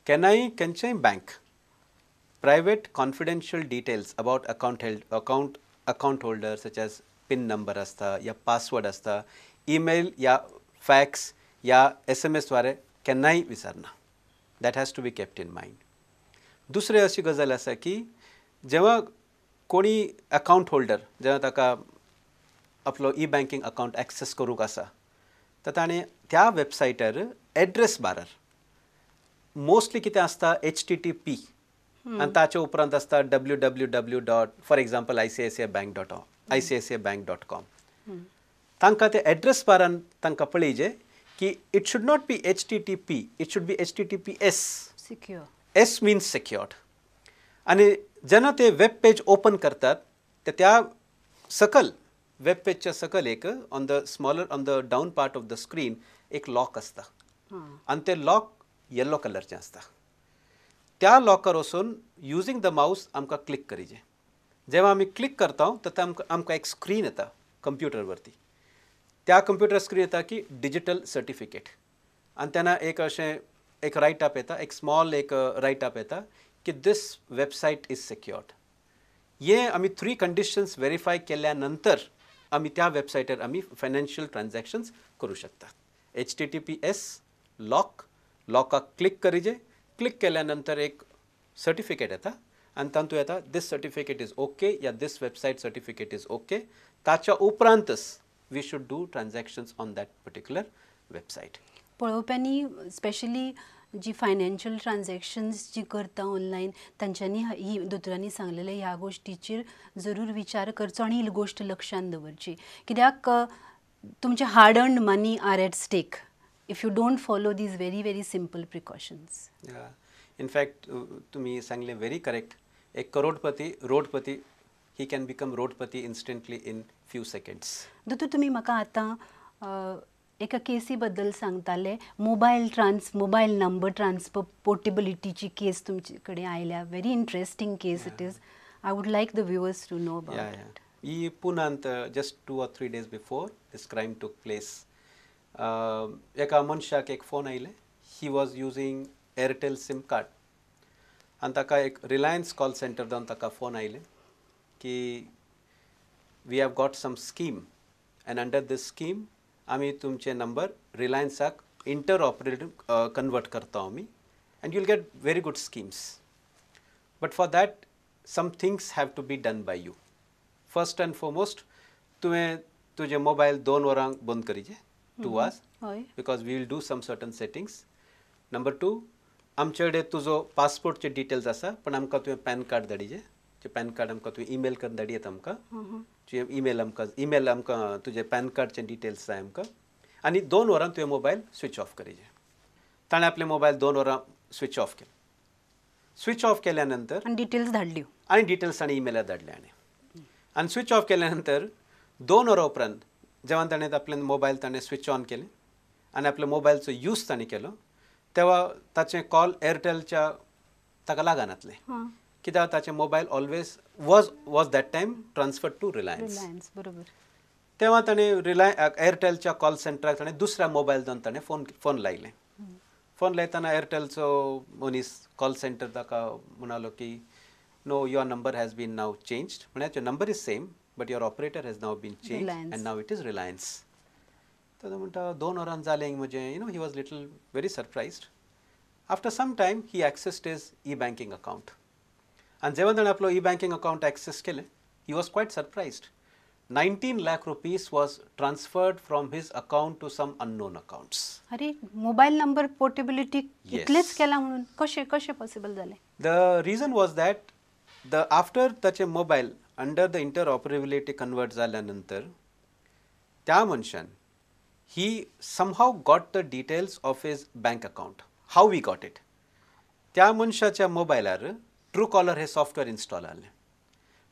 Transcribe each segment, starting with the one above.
केन्नाय खंयचेय bank private confidential details about account holder such as pin number असता या password असता email या fax या SMS द्वारे केन्नाय विसरना. that has to be kept in mind. दुसरे अशी गजाल आसा की जेव्हा कोणी अकाउंट होल्डर जेव्हा ताका आपलो ई बँकिंग अकाउंट एक्सेस करूंक आसा तर ताणें त्या वेबसायटार एड्रेस बारार मोस्टली कितें आसता HTTP आणि ताचे उपरांत आसता www. For example ICICIbank.com. तांकां ते एड्रेस बारान तांकां पळयजे की it should not be HTTP, it should be HTTPS. Secure. S means secured. आणि जेन्ना ते वेब पेज ओपन करतात ते त्या सकल वेब पेजच्या सकल एक on the down part of the screen एक लॉक असता आणि ते लॉक येलो कलरचें असता. त्या लॉकर वचून युजींग द माउस आमकां क्लिक करीजे. जेव्हा आमी क्लिक करता तर आमकां एक स्क्रीन येता कंप्युटरवरती. त्या कंप्युटर स्क्रीन येता की डिजिटल सर्टिफिकेट आणि तेन्ना एक अशें एक रायट अप येता, एक स्मॉल एक रायट अप येता की दिस वेबसायट इज सिक्युअर्ड. हे आमी 3 कंडिशन्स व्हेरीफाय केल्या नंतर आमी त्या वेबसायटार आमी फायनान्शियल ट्रान्झॅक्शन्स करूं शकता. HTTPS लॉकाक क्लिक करीजे. क्लिक केल्यानंतर एक सर्टिफिकेट येता आणि तातूंत येता दिस सर्टिफिकेट इज ओके या this website certificate is okay. ताच्या उपरांतच we should do transactions on that particular website. पळोवप्यांनी स्पेशली जी फायनान्शियल ट्रान्झॅक्शन्स जी करता ऑनलायन तांच्यांनी ही दोतोरांनी सांगलेले ह्या गोश्टीचेर जरूर विचार करचो आनी ही गोश्ट लक्षांत दवरची. कित्याक तुमचे hard earned money are at stake if you don't follow these very simple precautions. Yeah. In fact, तुम्ही सांगले very correct. एक करोडपती रोडपती he can become रोडपती instantly in few seconds. दोतोर तुम्ही म्हाका आतां एका केसी बद्दल सांगताले मोबाईल नंबर ट्रान्सफर पोर्टेबिलिटीची केस तुमचे कडेन आयल्या. Very interesting case it is. I would like the viewers to know about it. ही पुनांत just 2 or 3 days before this crime took place. एका मनशाक एक फोन आयले. He was using Airtel SIM card आणि ताका एक रिलायन्स कॉल सेंटर जावन ताका फोन आयले की we have got some scheme and under this scheme आमी तुमचे नंबर रिलायन्साक इंटर ऑपरेटिव्ह कन्वर्ट करता आमी and you'll get very good schemes. But for that some things have to be done by you. First and foremost तुवें तुजे mobile 2 वरांक बंद करीचे 2 hours because we will do some certain settings. Number 2, आमचे कडेन तुजो पासपोर्टचे details आसा पण आमकां तुवें पॅन कार्ड धाडिजे. जे पॅन कार्ड आमकां तुवें ईमेल करून धाडयेत आमकां. तुजें ईमेल आमकां तुजे पॅन कार्डचे डिटेल्स जाय आमकां आनी 2 वरां तुवें मोबायल स्विच ऑफ करीजे. ताणें आपले मोबायल 2 वरां स्विच ऑफ केले. स्विच ऑफ केल्या नंतर आनी डिटेल्स धाडल्यो आनी डिटेल्स ताणें ईमेलार धाडले आनी स्विच ऑफ केल्या नंतर 2 वरां उपरांत जेव्हा ताणें आपले मोबायल ताणें स्विच ऑन केले आनी आपल्या मोबायलचो यूज ताणें केलो तेव्हा ताचें कॉल एअरटेलच्या ताका लागनातलें. कित्याक ताचें mobile always was that time transferred to Reliance. बरोबर. तेव्हा ताणें एअरटेलच्या कॉल सेंटराक ताणें दुसऱ्या मोबायल जावन ताणें फोन लायले. फोन लायतना एअरटेलचो मनीस कॉल सेंटर ताका म्हणालो की no your number has been now changed. म्हळ्यार your number is same but your operator has now been changed Reliance. And now it is Reliance. So the म्हणटा 2 वरां जालें म्हजें he was little very surprised. After some time he accessed his e-banking account. And जेव्हा ताणें आपलो e-banking account access केलें he was quite surprised. 19 lakh rupees was transferred from his account to some unknown accounts. अरे mobile number portability इतलेच केला म्हणून कशें possible जालें? The reason was that after ताचे mobile under the interoperability convert जाल्यानंतर त्या मनशान he somehow got the details of his bank account. How we got it? त्या मनशाच्या मोबायलार ट्रू कॉलर हे सॉफ्टवेअर इन्स्टॉल जालें.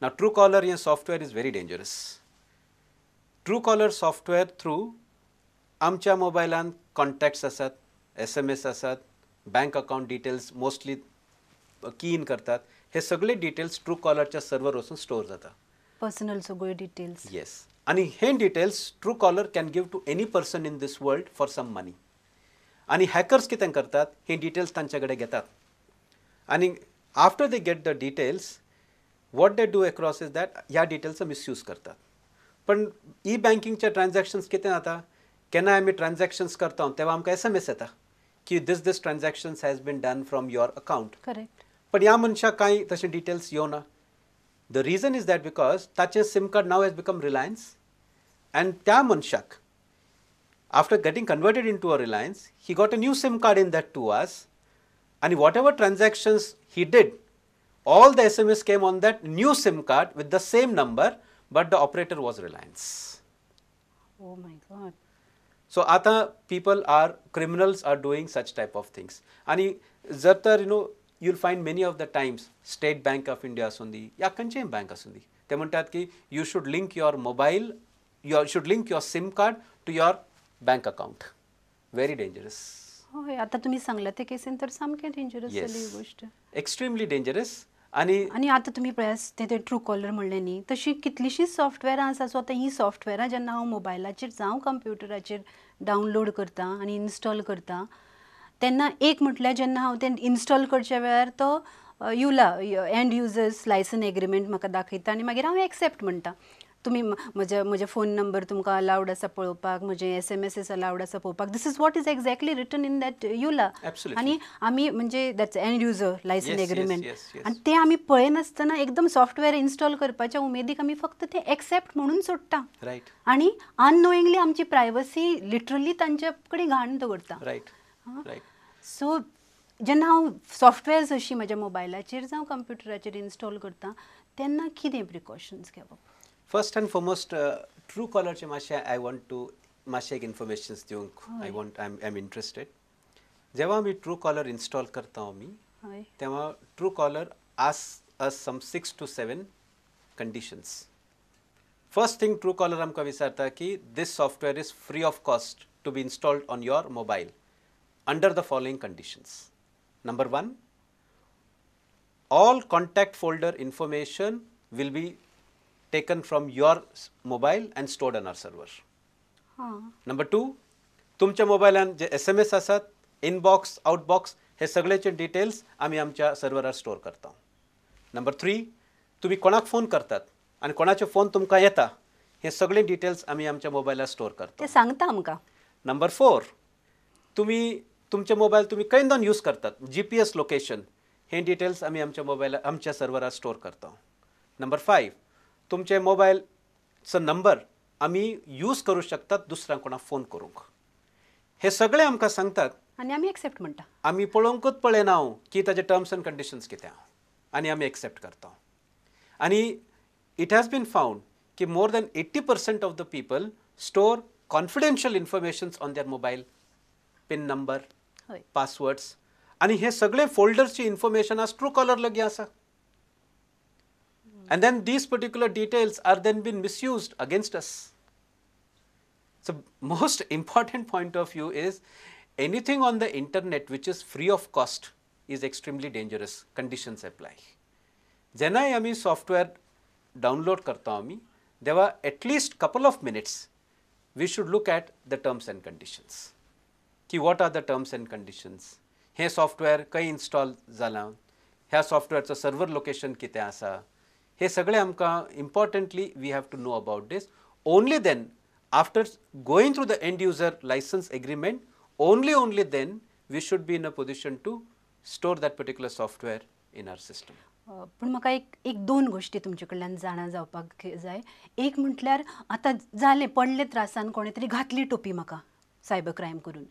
ना ट्रू कॉलर हें software is very dangerous. Truecaller software through आमच्या मोबायलान कॉन्टॅक्ट्स आसात, SMS आसात, बँक अकाउंट डिटेल्स मोस्टली की इन करतात. हे सगळे डिटेल्स ट्रू कॉलरच्या सर्वर वचून स्टोर जाता. पर्सनल सगळे डिटेल्स. येस. आणि हे details Truecaller can give to any person in this world for some money. आणि हॅकर्स कितें करतात, ही डिटेल्स तांचे कडेन घेतात आणि after they get the details what they do across is that ह्या डिटेल्सचो मिसयूज करतात. पण ई बँकिंगचे ट्रान्झॅक्शन्स कितें जाता, केन्नाय आमी ट्रान्झॅक्शन्स करता तेव्हा आमकां SMS येता की this transactions has been done from your account. Correct. पण ह्या मनशाक कांय तशे डिटेल्स येवना. The reason is that because ताचें SIM card now has become Reliance and त्या मनशाक after getting converted into a Reliance, he got a new SIM card in that 2 hours, and whatever transactions he did, all the SMS came on that new SIM card with the same number, but the operator was Reliance. Oh my God. So आता people are, criminals are doing such type of things. आणि जर तर you'll find many of the times State Bank of India असुंदी या खंयचीय bank असुंदी, ते म्हणटात की you should link your mobile, you should link your SIM card to your bank account. Very dangerous. होय, आता तुम्ही सांगला ते केसीन तर सामकें डेंजरस Yes. जाली ही गोष्ट. Extremely dangerous. आणि आता तुम्ही पळयात ते ट्रू कॉलर म्हणलें न्ही, तशी कितलीशींच सॉफ्टवॅरां आसा. सो आतां ही सॉफ्टवॅरां जेन्ना हांव मोबायलाचेर जावं कंप्युटराचेर डावनलोड करता आनी इन्स्टॉल करता, तेन्ना एक म्हटल्यार जेन्ना हांव तें इन्स्टॉल करच्या वेळार तो युला एंड युजर्स लायसन एग्रीमेंट म्हाका दाखयता आनी मागीर हांव एक्सेप्ट म्हणटा. तुमी म्हजे फोन नंबर तुमकां अलावड आसा पळोवपाक, म्हजे SMS अलावड आसा पळोवपाक. This is what is exactly written in that EULA. आनी आमी म्हणजे that's end user licence agreement, आनी तें आमी पळयनासतना एकदम सॉफ्टवॅर इन्स्टॉल करपाच्या उमेदीक आमी फक्त तें एक्सेप्ट म्हणून सोडटा. रायट. आनी अननोइंगली आमची प्रायवसी लिटरली तांचे कडेन घाण दवरता. रायट. रायट. सो जेन्ना हांव सॉफ्टवॅर्स अशी म्हज्या मोबायलाचेर जावं कंप्युटराचेर इन्स्टॉल करता, तेन्ना कितें प्रिकॉशन्स घेवप? फर्स्ट एंड फॉरमोस्ट ट्रू कॉलरचे मातशें आय वॉन्ट टू मातशें एक इन्फॉर्मेशन्स दिवंक आय एम इंटरेस्टेड. जेव्हा आमी ट्रू कॉलर इन्स्टॉल करता आमी, तेव्हा Truecaller ask us some 6 to 7 conditions. First thing Truecaller आमकां विचारता की this software is free of cost to be installed on your mobile under the following conditions. Number 1, all contact folder information will be taken from your mobile and stored on our server. Number 2, तुमच्या मोबायलान जे SMS आसात, inbox, outbox, हे सगळेचे details आमी आमच्या सर्वरार store करता. Number 3, तुम्ही कोणाक फोन करतात आणि कोणाचे फोन तुमकां येता, हे सगळे डिटेल्स आमी आमच्या मोबायलार स्टोर करता. ते सांगता आमकां. नंबर 4, तुम्ही तुमचे मोबायल तुम्ही खंय यूज करतात, GPS लोकेशन, हे डिटेल्स आमी आमच्या मोबायलार आमच्या सर्वरार स्टोर करता. नंबर 5, तुमचे मोबायलचो नंबर आमी यूज करू शकतात दुसऱ्यांक कोणाक फोन करूंक. हे सगळे आमकां सांगतात आनी आमी एक्सेप्ट म्हणटा. आमी पळोवंकूच पळयना की ताजे टर्म्स अँड कंडिशन्स कितें आनी आमी एक्सेप्ट करता. आनी इट हॅज बीन फावंड की more than 80% of the people store confidential informations on their mobile, pin number, passwords, आनी हे सगळे फोल्डर्सची इन्फॉर्मेशन आज ट्रू कॉलर लागीं आसा. And then these particular details are then been misused against us. So most important point of view is anything on the internet which is free of cost is extremely dangerous. Conditions apply. जेन्ना आमी software download करता आमी, तेव्हा at least couple of minutes we should look at the terms and conditions. की what are the terms and conditions? हे software खंय install जालां, ह्या सॉफ्टवेअरचं सर्वर लोकेशन कितें आसा, हे सगळे आमकां importantly we have to know about this. Only then after going through the end user license agreement, only then we should be in a position to store that particular software in our system. पण म्हाका एक दोन गोष्टी तुमचे कडल्यान जाणा जावपाक जाय. एक म्हटल्यार आतां जालें पडले त्रासान कोणे तरी घातली टोपी म्हाका सायबर क्रायम करून,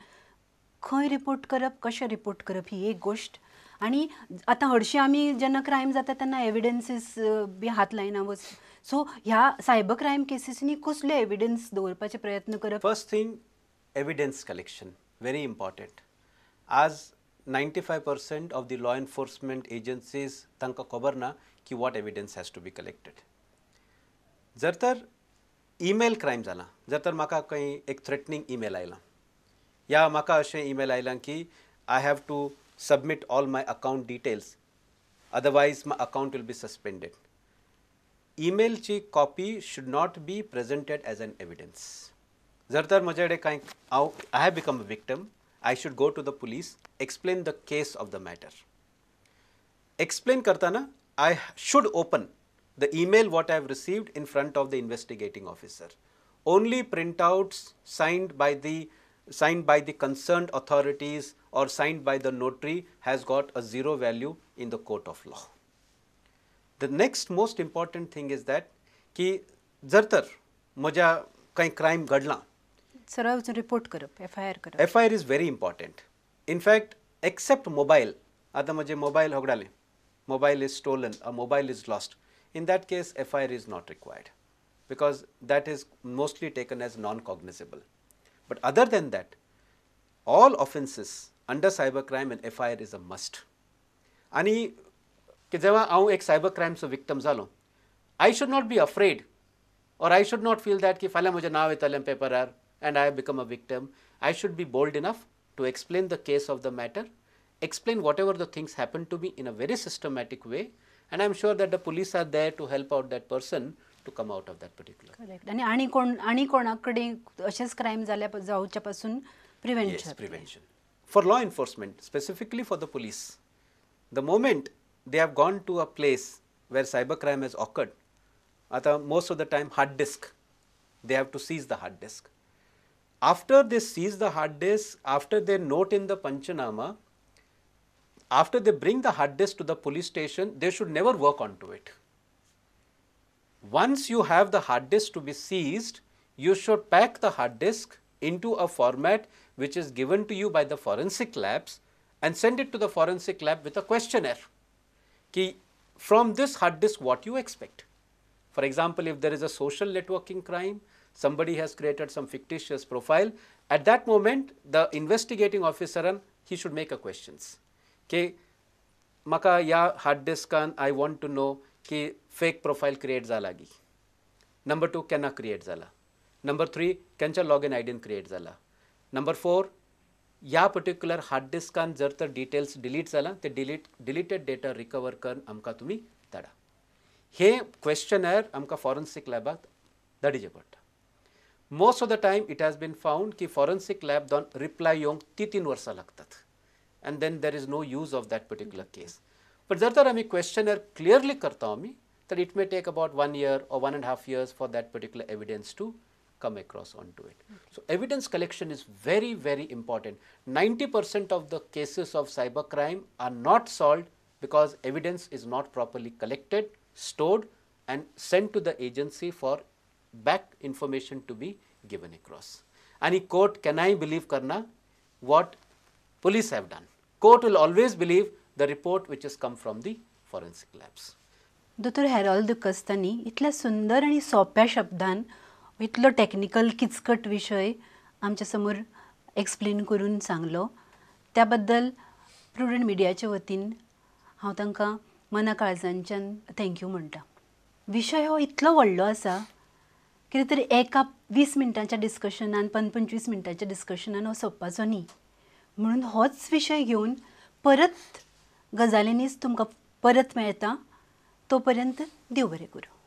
खंय रिपोर्ट करप, कशें रिपोर्ट करप, ही एक गोष्ट. आनी आतां हरशीं आमी जेन्ना क्रायम जाता तेन्ना एविडन्सीस बी हात लायना. सो ह्या सायबर क्रायम केसीसनी कसले एविडन्स दवरपाचे प्रयत्न करप? First thing, evidence collection very important. आज 95% of the law enforcement agencies तांकां खबर ना की what evidence has to be collected. जर तर ईमेल क्रायम जाला, जर तर म्हाका खंय एक थ्रेटनिंग ईमेल आयला, या म्हाका अशें ईमेल आयलां की I have to submit all my account details, otherwise my account will be suspended. Email ची copy should not be presented as an evidence. जर तर म्हजे कडेन कांय I have become a victim I should go to the police, explain the case of the matter. Explain kartana, I should open the email what I have received in front of the investigating officer. Only printouts signed by the concerned authorities or signed by the notary has got a zero value in the court of law. The next most important thing is that की जर तर म्हज्या काही crime घडला, सरळ report करप, FIR करप. FIR is very important. In fact, except mobile, आता म्हजे mobile हगडाले, mobile is stolen, a mobile is lost. In that case, FIR is not required because that is mostly taken as non-cognizable. But other than that, all offences under cybercrime and FIR is a must. आणि की जेव्हा हांव एक cyber क्रायमचो victim जालो, I should not be afraid or I should not feel that की फाल्यां म्हजें नांव येतलें पेपरार and I have become a victim. I should be bold enough to explain the case of the matter, explain whatever the things happened to me in a very systematic way, and I am sure that the police are there to help out that person to come out of that particular. Correct. आणि कोणाकडे असेच crime जावच्या पासून prevent Yes, prevention. For law enforcement, specifically for the police, the moment they have gone to a place where cybercrime has occurred, most of the time hard disk, they have to seize the hard disk. After they seize the hard disk, after they note in the Panchanama, after they bring the hard disk to the police station, they should never work onto it. Once you have the hard disk to be seized, you should pack the hard disk into a format which is given to you by the forensic labs and send it to the forensic lab with a questionnaire. Ki, from this hard disk, what you expect? For example, if there is a social networking crime, somebody has created some fictitious profile, at that moment, the investigating officer, he should make a questions. Ki, maka ya hard diskan, I want to know ki fake profile create zalagi. Number 2, kenna create zala. Number 3, kencha login ID create zala. Number 4, या particular hard डिस्कान जर तर details delete जाला ते deleted data recover करून आमकां तुमी धाडा. हे क्वेश्चनर आमकां फॉरेन्सिक लॅबाक धाडिचें पडटा. Most of the time it has been found की फॉरेन्सिक लॅब दोन रिप्लाय येवंक 3 वर्सां लागतात and then there is no use of that particular case. But जर तर आमी क्वेश्चनर क्लियरली करता आमी तर it may take about 1 year or 1.5 years for that particular evidence to come across onto it. So evidence collection is very, very important. 90% of the cases of cybercrime are not solved because evidence is not properly collected, stored and sent to the agency for back information to be given across. And court can I believe karna what police have done. Court will always believe the report which has come from the forensic labs. Dr. Harold Costani इतल्या सुंदर आणि सोप्या शब्दान इतलो technical किचकट विषय आमच्या समोर explain करून सांगलो त्या बद्दल प्रुडंट मिडियाच्या वतीन हांव तांकां मना काळजांच्यान थँक्यू म्हणटा. विशय हो इतलो व्हडलो आसा कितें तरी एका 20 मिनटांच्या डिस्कशनान 25 मिनटांच्या डिस्कशनान हो सोंपपाचो न्ही. म्हणून होच विशय घेवन परत गजालींनीच तुमकां परत मेळटा. तोपर्यंत देव बरें करूं.